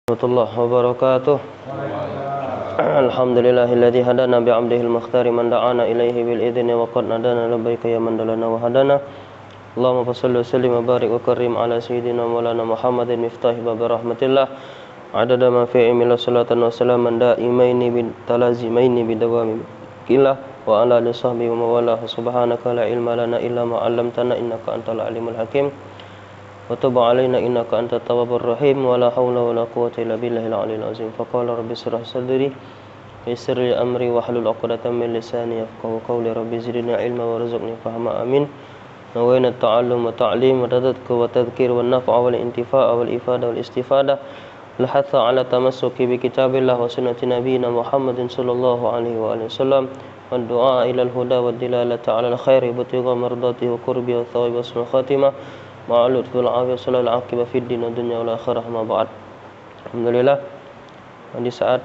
Warahmatullahi wabarakatuh. Alhamdulillahilladzi hadana bi'abdihil mukhtari man da'ana ilaihi bil idzni wa qad nadana labbaika ya man dalana wa hadana. Allahumma shalli wa sallim wa barik wa karim ala sayyidina maulana Muhammadin miftahi bab rahmatillah. Adada ma fi ilmi salatan wa salaman da'imaini bid talazimaini bidawami killah wa ala alihi sahbihi wa mawala. Subhanaka la ilma lana illa ma 'allamtana innaka antal alimul hakim. Wa tub 'alaina innaka antat tawwabur rahim wa la haula wa la quwwata illa billahil 'aliyyil 'azim. Faqala rabbi shrah sadri yassir li amri wa hlul 'uqdatam min lisani yafqahu qawli. Rabbi zidni 'ilman warzuqni fahma. Amin. Nawaina ta'allum wa ta'lim wa tadhkir wa tadhkir wa naf'a wal intifa' wal ifada wal istifada. Lahatha 'ala tamassuki bi kitabillah wa sunnati nabiyyina Muhammadin sallallahu alaihi wa alihi wasallam. Wa du'a ila al-huda wa dilalati 'ala al-khairi wa tigha mardati wa qurbi wa thawabi wa husnul khatimah. Ma'alud fil afiyah salal aqibah fid din dunya wal akhirah ma ba'd. Alhamdulillah, di saat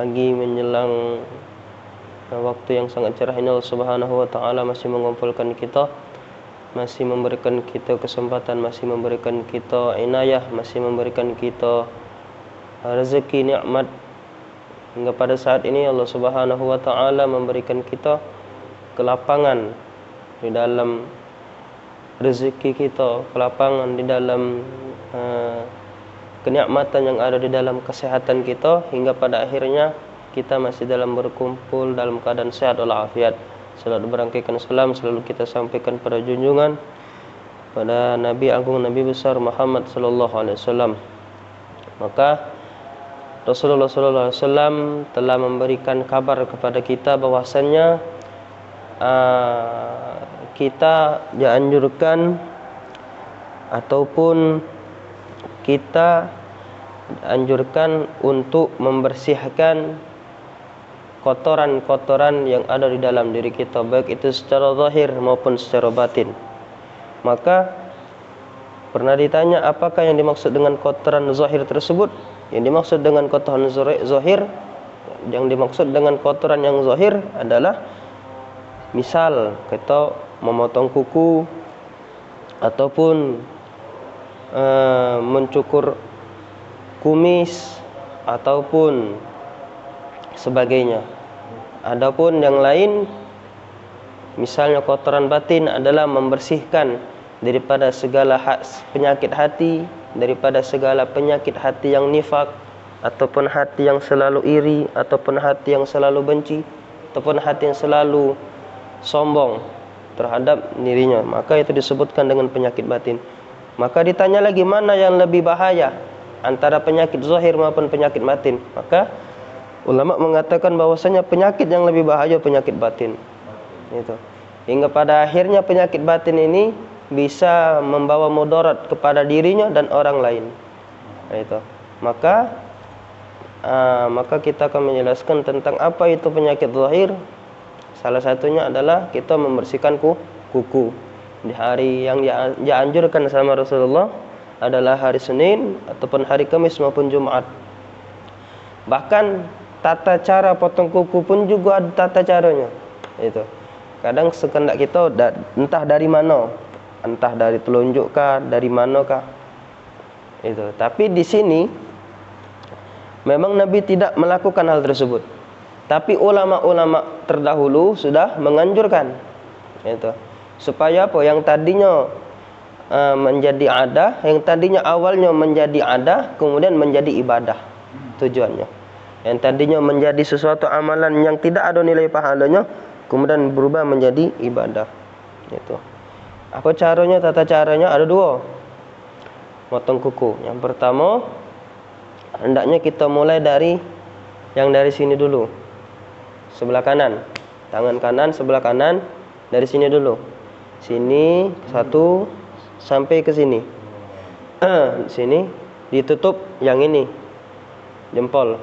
pagi menjelang waktu yang sangat cerah ini, Allah Subhanahu wa taala masih mengumpulkan kita, masih memberikan kita kesempatan, masih memberikan kita inayah, masih memberikan kita rezeki nikmat. Hingga pada saat ini Allah Subhanahu wa taala memberikan kita kelapangan di dalam rezeki kita, kelapangan di dalam kenikmatan yang ada di dalam kesehatan kita, hingga pada akhirnya kita masih dalam berkumpul dalam keadaan sehat walafiat. Selalu berangkaikan salam selalu kita sampaikan pada junjungan pada Nabi Agung, Nabi besar Muhammad sallallahu alaihi wasallam. Maka Rasulullah sallallahu alaihi wasallam telah memberikan kabar kepada kita bahwasannya kita dianjurkan ataupun kita dianjurkan untuk membersihkan kotoran-kotoran yang ada di dalam diri kita, baik itu secara zahir maupun secara batin. Maka pernah ditanya apakah yang dimaksud dengan kotoran zahir tersebut? Yang dimaksud dengan kotoran zahir, yang dimaksud dengan kotoran yang zahir adalah misal kita memotong kuku ataupun mencukur kumis ataupun sebagainya. Adapun yang lain, misalnya kotoran batin adalah membersihkan daripada segala penyakit hati, daripada segala penyakit hati yang nifak, ataupun hati yang selalu iri, ataupun hati yang selalu benci, ataupun hati yang selalu sombong terhadap dirinya. Maka itu disebutkan dengan penyakit batin. Maka ditanya lagi, mana yang lebih bahaya antara penyakit zahir maupun penyakit batin? Maka ulama mengatakan bahwasanya penyakit yang lebih bahaya penyakit batin. Itu. Hingga pada akhirnya penyakit batin ini bisa membawa mudarat kepada dirinya dan orang lain. Itu. Maka kita akan menjelaskan tentang apa itu penyakit zahir. Salah satunya adalah kita membersihkan kuku. Di hari yang dianjurkan sama Rasulullah adalah hari Senin ataupun hari Kamis maupun Jumat. Bahkan tata cara potong kuku pun juga ada tata caranya. Itu. Kadang sekendak kita entah dari mana, entah dari telunjuk kah, dari manakah. Itu. Tapi di sini memang Nabi tidak melakukan hal tersebut. Tapi ulama-ulama terdahulu sudah menganjurkan itu. Supaya apa? Yang tadinya menjadi adah, yang tadinya awalnya menjadi adah, kemudian menjadi ibadah tujuannya. Yang tadinya menjadi sesuatu amalan yang tidak ada nilai pahalanya, kemudian berubah menjadi ibadah. Itu. Apa caranya? Tata caranya ada dua. Motong kuku. Yang pertama, hendaknya kita mulai dari yang dari sini dulu. Sebelah kanan, tangan kanan sebelah kanan, dari sini dulu, sini satu sampai ke sini. Sini ditutup yang ini, jempol.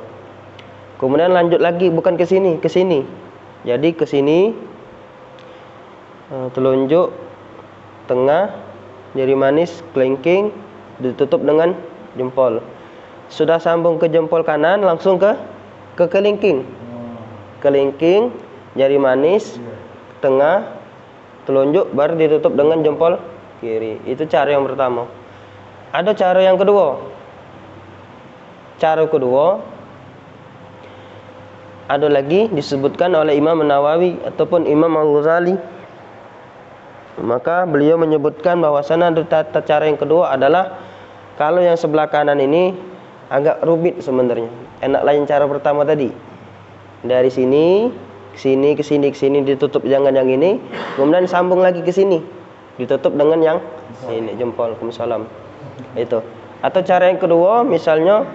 Kemudian lanjut lagi, bukan ke sini, ke sini. Jadi ke sini, telunjuk, tengah, jari manis, kelingking, ditutup dengan jempol. Sudah sambung ke jempol kanan, langsung ke kelingking. Kelingking, jari manis, tengah, telunjuk, baru ditutup dengan jempol kiri. Itu cara yang pertama. Ada cara yang kedua. cara kedua ada lagi disebutkan oleh Imam Nawawi ataupun Imam Al-Ghazali. Maka beliau menyebutkan bahwasanya tata cara yang kedua adalah kalau yang sebelah kanan ini agak rumit sebenarnya. Enak lain cara pertama tadi. Dari sini ke sini ke sini ke sini ditutup dengan yang ini, kemudian sambung lagi ke sini. Ditutup dengan yang ini jempol. Waalaikumsalam. Itu. Atau cara yang kedua misalnya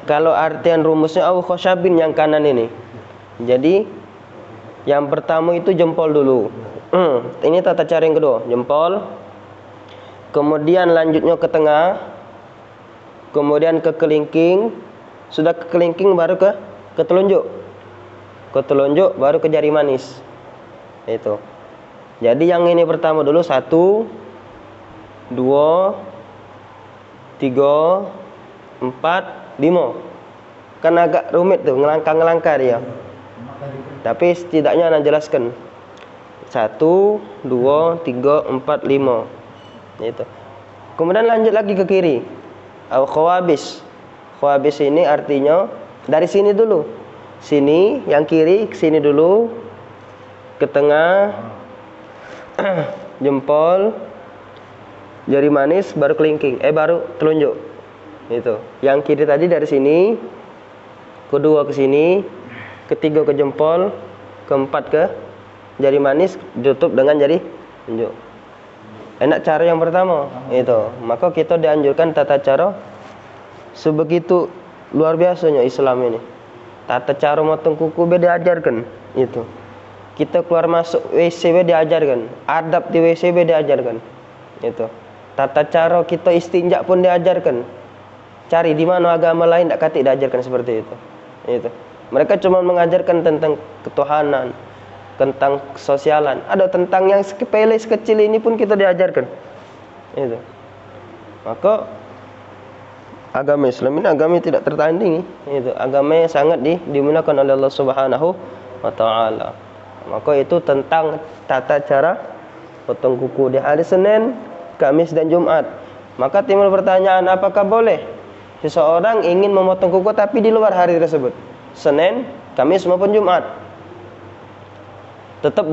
kalau artian rumusnya au khosyabin yang kanan ini. Jadi yang pertama itu jempol dulu. Ini tata cara yang kedua, jempol. Kemudian lanjutnya ke tengah. Kemudian ke kelingking. Sudah ke kelingking baru ke telunjuk. Ke telunjuk baru ke jari manis. Itu. Jadi yang ini pertama dulu 1 2 3 4 5. Kan agak rumit tuh, ngelangkah-ngelangkah dia. Tapi setidaknya Ana jelaskan. 1 2 3 4 5. Itu. Kemudian lanjut lagi ke kiri. Khawabis. Khawabis ini artinya dari sini dulu. Sini yang kiri ke sini dulu. Ke tengah. Jempol. Jari manis baru kelingking. Baru telunjuk. Itu. Yang kiri tadi dari sini, kedua ke sini, ketiga ke jempol, keempat ke jari manis, tutup dengan jari tunjuk. Enak cara yang pertama. Itu. Maka kita dianjurkan tata cara sebegitu luar biasanya Islam ini. Tata cara motong kuku be diajarkan. Itu. Kita keluar masuk WC be diajarkan. Adab di WC be diajarkan. Itu. Tata cara kita istinja pun diajarkan. Cari di mana agama lain tak katik diajarkan seperti itu. Itu. Mereka cuma mengajarkan tentang ketuhanan, tentang sosialan. Ada tentang yang sepele sekecil ini pun kita diajarkan. Itu. Maka agama Islam ini agama yang tidak tertandingi. Itu. Agama yang sangat dimuliakan oleh Allah Subhanahu wa taala. Maka itu tentang tata cara potong kuku di hari Senin, Kamis dan Jumat. Maka timbul pertanyaan, apakah boleh seseorang ingin memotong kuku tapi di luar hari tersebut, Senin, Kamis maupun Jumat? Tetap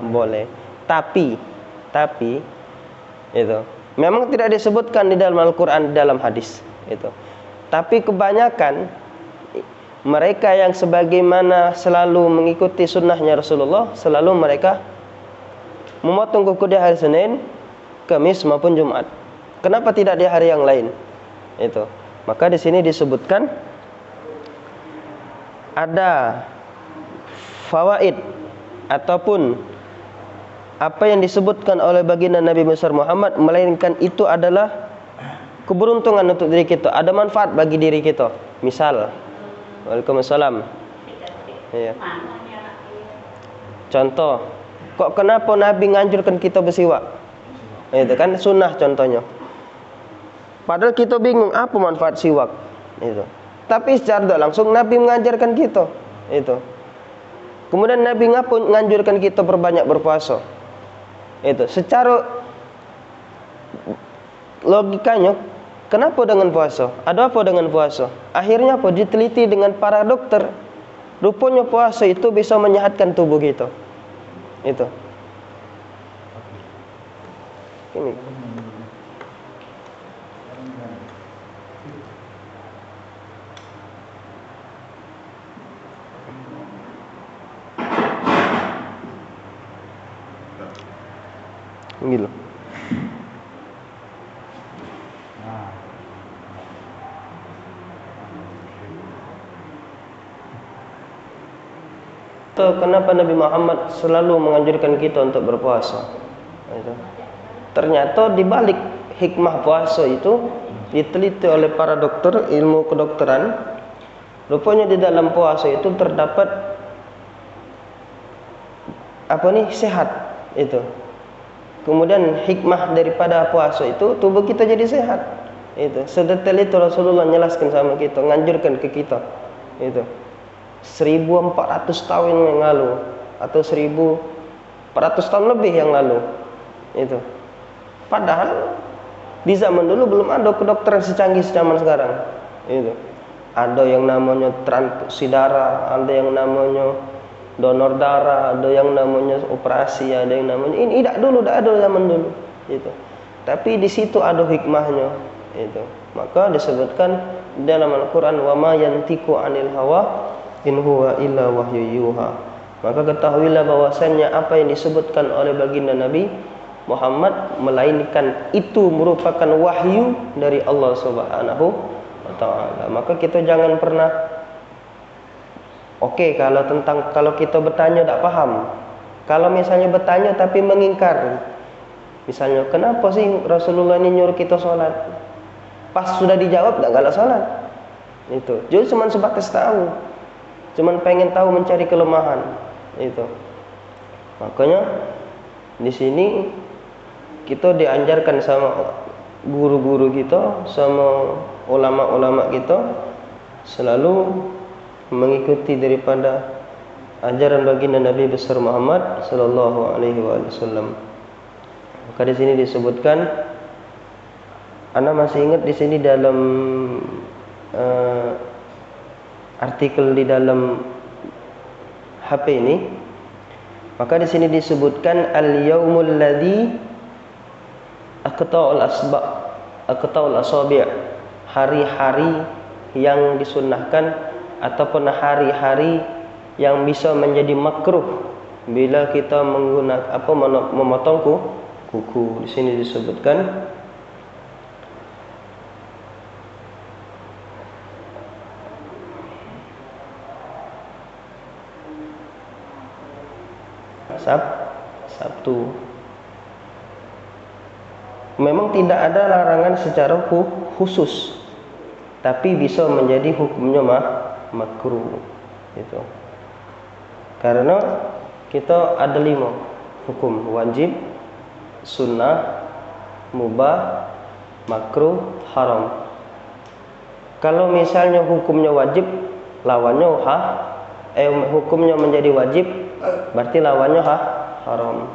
boleh. Tapi itu memang tidak disebutkan di dalam Al-Qur'an, dalam hadis itu. Tapi kebanyakan mereka yang sebagaimana selalu mengikuti sunnahnya Rasulullah, selalu mereka memotong kuku di hari Senin, Kamis maupun Jumat. Kenapa tidak di hari yang lain? Itu. Maka di sini disebutkan ada fawaid ataupun apa yang disebutkan oleh baginda Nabi besar Muhammad, melainkan itu adalah keberuntungan untuk diri kita, ada manfaat bagi diri kita. Misal, Waalaikumsalam. Iya. Contoh, kok kenapa Nabi nganjurkan kita bersiwak? Itu kan sunnah contohnya. Padahal kita bingung apa manfaat siwak. Itu. Tapi secara langsung Nabi mengajarkan kita. Itu. Kemudian Nabi nganjurkan kita berbanyak berpuasa. Itu. Secara logikanya, kenapa dengan puasa? Ada apa dengan puasa? Akhirnya apa? Diteliti dengan para dokter. Rupanya puasa itu bisa menyehatkan tubuh kita. Itu. Ini. Gitu. Kenapa Nabi Muhammad selalu menganjurkan kita untuk berpuasa? Itu. Ternyata di balik hikmah puasa itu diteliti oleh para dokter ilmu kedokteran. Rupanya di dalam puasa itu terdapat sehat itu. Kemudian hikmah daripada puasa itu tubuh kita jadi sehat. Itu. Sedetail itu Rasulullah menjelaskan sama kita, nganjurkan ke kita. Itu. 1400 tahun yang lalu atau 1400 tahun lebih yang lalu. Itu. Padahal Di zaman dulu belum ada kedokteran secanggih zaman sekarang. Itu. Ada yang namanya transfusi darah, ada yang namanya donor darah, ada yang namanya operasi, ada yang namanya ini tidak dulu, tidak ada zaman dulu. Itu. Tapi di situ ada hikmahnya. Itu. Maka disebutkan dalam Al-Quran, wa ma yantiqu 'anil hawa in huwa illa wahyu yuha. Maka ketahuilah bahwasannya apa yang disebutkan oleh baginda Nabi Muhammad melainkan itu merupakan wahyu dari Allah Subhanahu wa taala. Maka kita jangan pernah kalau kita bertanya tidak paham. Kalau misalnya bertanya tapi mengingkar. Misalnya, kenapa sih Rasulullah ini nyuruh kita sholat? Pas sudah dijawab tidak galak sholat. Itu. Jadi cuma sebatas tahu. Cuma pengen tahu, mencari kelemahan. Itu. Makanya di sini kita dianjarkan sama guru-guru kita, sama ulama-ulama kita selalu mengikuti daripada ajaran baginda Nabi besar Muhammad sallallahu alaihi wasallam. Maka di sini disebutkan, ana masih ingat di sini dalam artikel di dalam HP ini. Maka di sini disebutkan al-yaumul ladzi aqta'ul asabi', hari-hari yang disunnahkan ataupun hari-hari yang bisa menjadi makruh bila kita menggunakan memotong kuku. Di sini disebutkan Sabtu. Memang tidak ada larangan secara khusus, tapi bisa menjadi hukumnya makruh. Itu. Karena kita ada 5 hukum: wajib, sunnah, mubah, makruh, haram. Kalau misalnya hukumnya wajib, lawannya hukumnya menjadi wajib, berarti lawannya haram.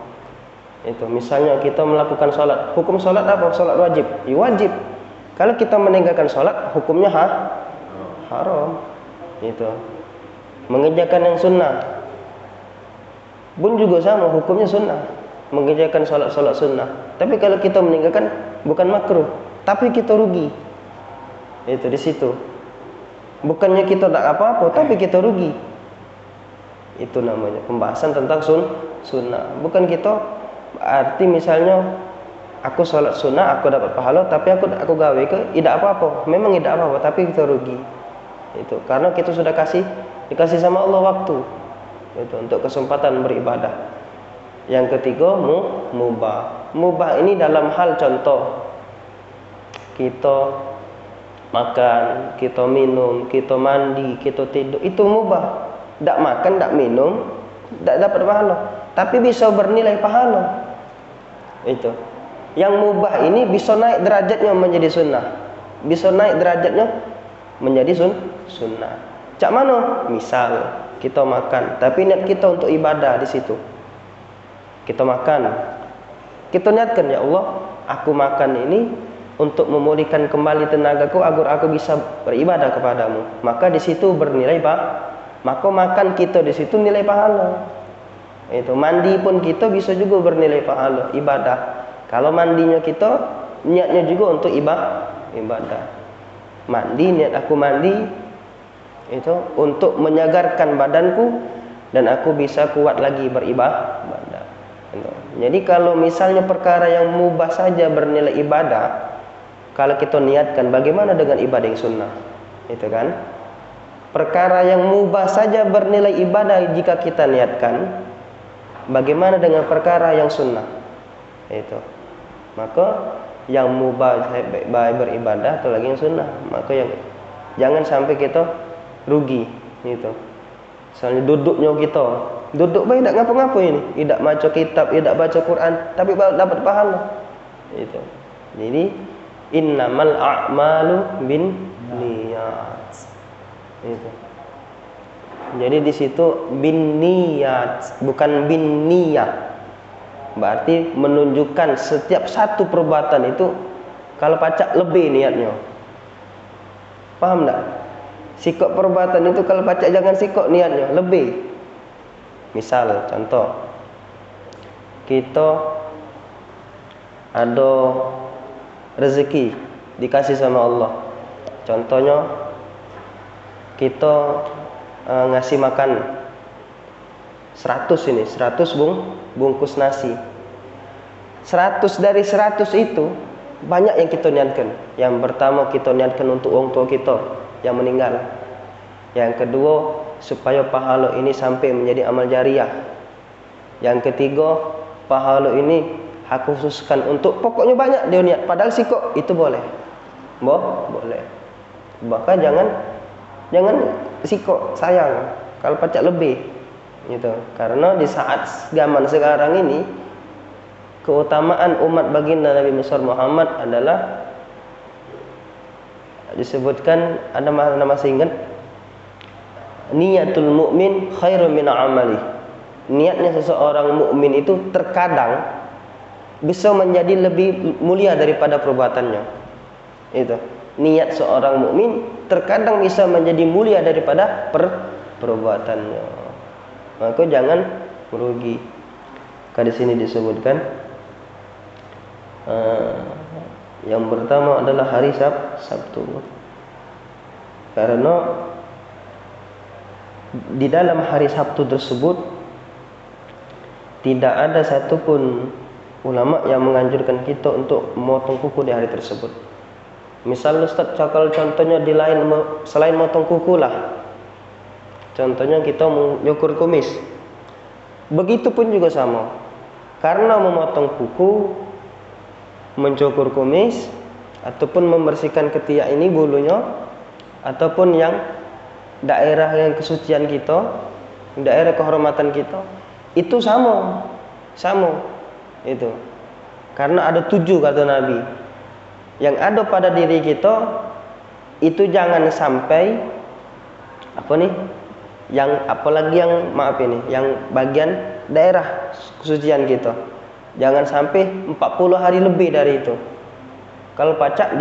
Itu. Misalnya kita melakukan sholat, hukum sholat apa? Sholat wajib, ya wajib. Kalau kita meninggalkan sholat, hukumnya haram. Itu. Mengerjakan yang sunnah pun juga sama, hukumnya sunnah. Mengerjakan sholat sunnah. Tapi kalau kita meninggalkan, bukan makruh, tapi kita rugi. Itu di situ. Bukannya kita tak apa-apa, tapi kita rugi. Itu namanya pembahasan tentang sunnah. Bukan kita arti misalnya aku sholat sunnah, aku dapat pahala, tapi aku gawe ke tidak apa-apa. Memang tidak apa-apa, tapi kita rugi. Itu karena kita sudah dikasih sama Allah waktu itu untuk kesempatan beribadah. Yang ketiga, mubah. Mubah ini dalam hal contoh kita makan, kita minum, kita mandi, kita tidur, itu mubah. Tak makan, tak minum, tak dapat pahala, tapi bisa bernilai pahala. Itu. Yang mubah ini bisa naik derajatnya menjadi sunnah, bisa naik derajatnya menjadi sunnah. Cak mana? Misal kita makan, tapi niat kita untuk ibadah di situ. Kita makan, kita niatkan, ya Allah, aku makan ini untuk memulihkan kembali tenagaku agar aku bisa beribadah kepadamu. Maka di situ bernilai maka makan kita di situ nilai pahala. Itu mandi pun kita bisa juga bernilai pahala ibadah. Kalau mandinya kita niatnya juga untuk ibadah. Mandi, niat aku mandi itu untuk menyegarkan badanku dan aku bisa kuat lagi beribadah. Jadi kalau misalnya perkara yang mubah saja bernilai ibadah, kalau kita niatkan, bagaimana dengan ibadah yang sunnah? Itu kan? Perkara yang mubah saja bernilai ibadah jika kita niatkan, bagaimana dengan perkara yang sunnah? Itu. Maka yang mubah baik beribadah atau lagi yang sunnah, maka yang jangan sampai kita rugi. Itu. Misalnya duduknya kita, duduk baik tidak ngapa-ngapa ini, tidak baca kitab, tidak baca Quran, tapi dapat pahala. Itu. Jadi innamal a'malu binniyat. Itu. Jadi di situ binniyat, bukan binniyah. Berarti menunjukkan setiap satu perbuatan itu Kalau pacak lebih niatnya. Paham enggak? Sikok perbuatan itu kalau pacak jangan sikok niatnya, lebih. Misal contoh, kita ada rezeki dikasih sama Allah. Contohnya kita ngasih makan 100 bungkus nasi. 100 dari 100 itu banyak yang kita niatkan. Yang pertama kita niatkan untuk orang tua kita yang meninggal. Yang kedua supaya pahala ini sampai menjadi amal jariah. Yang ketiga pahala ini aku khususkan untuk, pokoknya banyak dia niat. Padahal sikok itu boleh. Boleh. Bahkan jangan sikok, sayang kalau pacak lebih gitu. Karena di saat zaman sekarang ini keutamaan umat baginda Nabi Muhammad adalah disebutkan, ada masih ingat, niatul mukmin khairun min amali. Niatnya seseorang mukmin itu terkadang bisa menjadi lebih mulia daripada perbuatannya. Itu niat seorang mukmin terkadang bisa menjadi mulia daripada perbuatannya. Maka jangan merugi. Di sini disebutkan yang pertama adalah hari Sabtu. Karena di dalam hari Sabtu tersebut tidak ada satupun ulama yang menganjurkan kita untuk memotong kuku di hari tersebut. Misal Ustaz cakal contohnya di lain selain motong kuku lah. Contohnya kita menyukur kumis. Begitupun juga sama. Karena memotong kuku, mencukur kumis, ataupun membersihkan ketiak ini bulunya, ataupun yang daerah yang kesucian kita, daerah kehormatan kita, itu sama itu. Karena ada 7 kata Nabi yang ada pada diri kita, itu jangan sampai yang apalagi yang yang bagian daerah kesucian kita, jangan sampai 40 hari lebih dari itu. Kalau pacak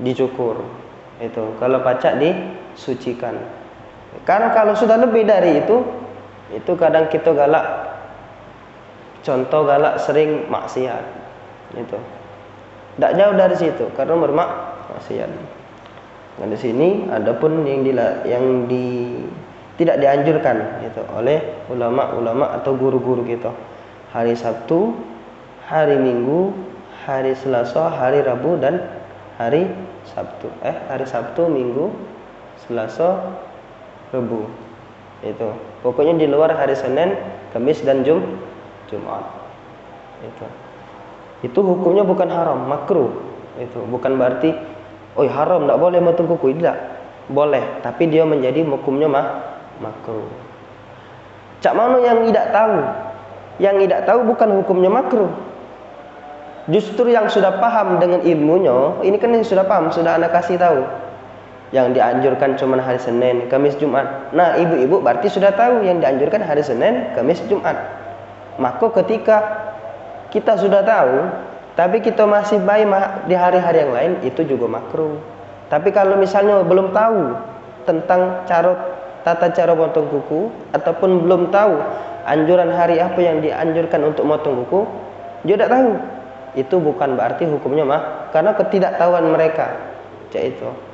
dicukur itu, kalau pacak disucikan. Karena kalau sudah lebih dari itu kadang kita galak sering maksiat itu. Tidak jauh dari situ karena bermaksiat. Nah, di sini adapun yang tidak dianjurkan itu oleh ulama-ulama atau guru-guru kita. Hari Sabtu, hari Minggu, hari Selasa, hari Rabu dan hari Sabtu. Hari Sabtu, Minggu, Selasa, Rabu. Itu. Pokoknya di luar hari Senin, Kamis dan Jumat. Itu hukumnya bukan haram, makruh. Itu bukan berarti haram, tidak boleh motong kuku. Tidak. Boleh, tapi dia menjadi hukumnya makruh. Cak mana yang tidak tahu? Yang tidak tahu bukan hukumnya makruh. Justru yang sudah paham dengan ilmunya, ini kan yang sudah paham, sudah anak kasih tahu. Yang dianjurkan cuma hari Senin, Kamis, Jumat. Nah, ibu-ibu berarti sudah tahu yang dianjurkan hari Senin, Kamis, Jumat. Maka ketika kita sudah tahu, tapi kita masih baik di hari-hari yang lain, itu juga makruh. Tapi kalau misalnya belum tahu tentang tata cara potong kuku, ataupun belum tahu anjuran hari apa yang dianjurkan untuk potong kuku, dia tidak tahu. Itu bukan berarti hukumnya karena ketidaktahuan mereka. Itu.